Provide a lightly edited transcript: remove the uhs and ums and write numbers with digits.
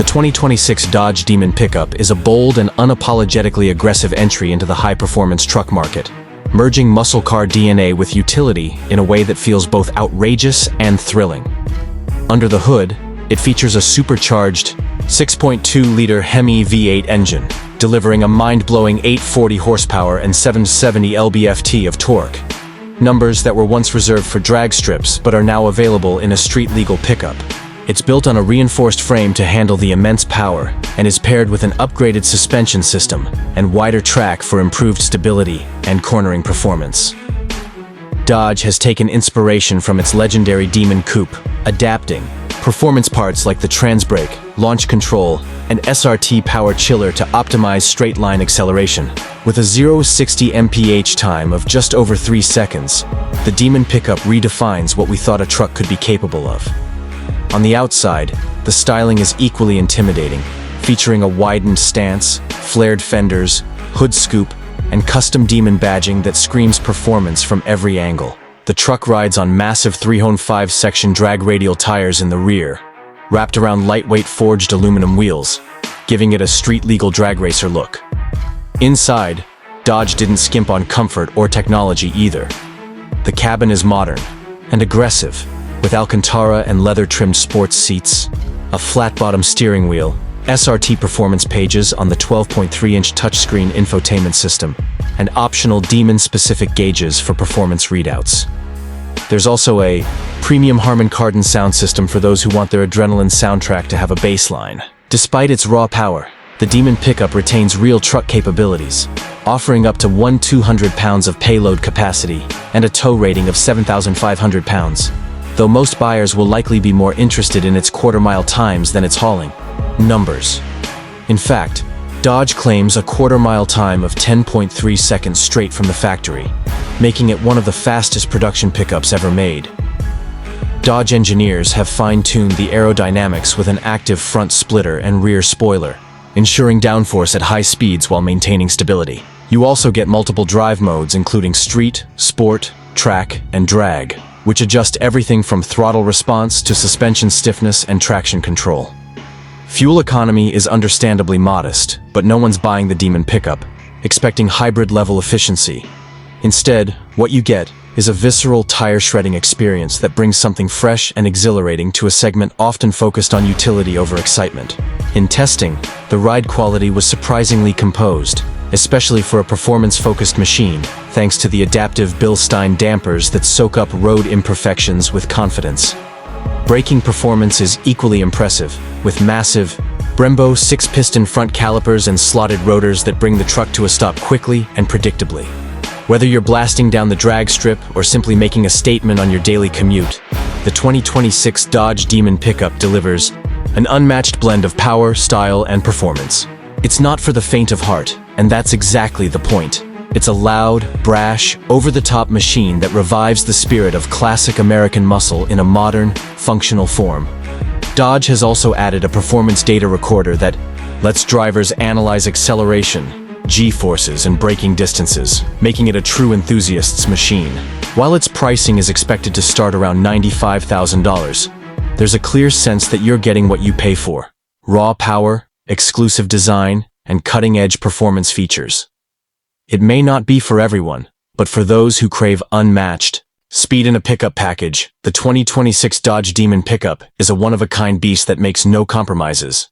The 2026 Dodge Demon pickup is a bold and unapologetically aggressive entry into the high-performance truck market, merging muscle car DNA with utility in a way that feels both outrageous and thrilling. Under the hood, it features a supercharged 6.2-liter HEMI V8 engine, delivering a mind-blowing 840 horsepower and 770 lb-ft of torque, numbers that were once reserved for drag strips but are now available in a street-legal pickup. It's built on a reinforced frame to handle the immense power and is paired with an upgraded suspension system and wider track for improved stability and cornering performance. Dodge has taken inspiration from its legendary Demon Coupe, adapting performance parts like the Transbrake, launch control, and SRT power chiller to optimize straight-line acceleration. With a 0-60 mph time of just over 3 seconds, the Demon pickup redefines what we thought a truck could be capable of. On the outside, the styling is equally intimidating, featuring a widened stance, flared fenders, hood scoop, and custom Demon badging that screams performance from every angle. The truck rides on massive 3/5-section drag radial tires in the rear, wrapped around lightweight forged aluminum wheels, giving it a street-legal drag racer look. Inside, Dodge didn't skimp on comfort or technology either. The cabin is modern and aggressive, with Alcantara and leather-trimmed sports seats, a flat-bottom steering wheel, SRT performance pages on the 12.3-inch touchscreen infotainment system, and optional Demon-specific gauges for performance readouts. There's also a premium Harman Kardon sound system for those who want their adrenaline soundtrack to have a bass line. Despite its raw power, the Demon pickup retains real truck capabilities, offering up to 200 pounds of payload capacity and a tow rating of 7,500 pounds, though most buyers will likely be more interested in its quarter-mile times than its hauling numbers. In fact, Dodge claims a quarter-mile time of 10.3 seconds straight from the factory, making it one of the fastest production pickups ever made. Dodge engineers have fine-tuned the aerodynamics with an active front splitter and rear spoiler, ensuring downforce at high speeds while maintaining stability. You also get multiple drive modes including Street, Sport, Track, and Drag, which adjust everything from throttle response to suspension stiffness and traction control. Fuel economy is understandably modest, but no one's buying the Demon pickup, expecting hybrid-level efficiency. Instead, what you get is a visceral tire-shredding experience that brings something fresh and exhilarating to a segment often focused on utility over excitement. In testing, the ride quality was surprisingly composed, especially for a performance-focused machine, thanks to the adaptive Bilstein dampers that soak up road imperfections with confidence. Braking performance is equally impressive, with massive Brembo 6-piston front calipers and slotted rotors that bring the truck to a stop quickly and predictably. Whether you're blasting down the drag strip or simply making a statement on your daily commute, the 2026 Dodge Demon pickup delivers an unmatched blend of power, style, and performance. It's not for the faint of heart, and that's exactly the point. It's a loud, brash, over-the-top machine that revives the spirit of classic American muscle in a modern, functional form. Dodge has also added a performance data recorder that lets drivers analyze acceleration, G-forces, and braking distances, making it a true enthusiast's machine. While its pricing is expected to start around $95,000, there's a clear sense that you're getting what you pay for: raw power, exclusive design, and cutting-edge performance features. It may not be for everyone, but for those who crave unmatched speed in a pickup package, the 2026 Dodge Demon pickup is a one-of-a-kind beast that makes no compromises.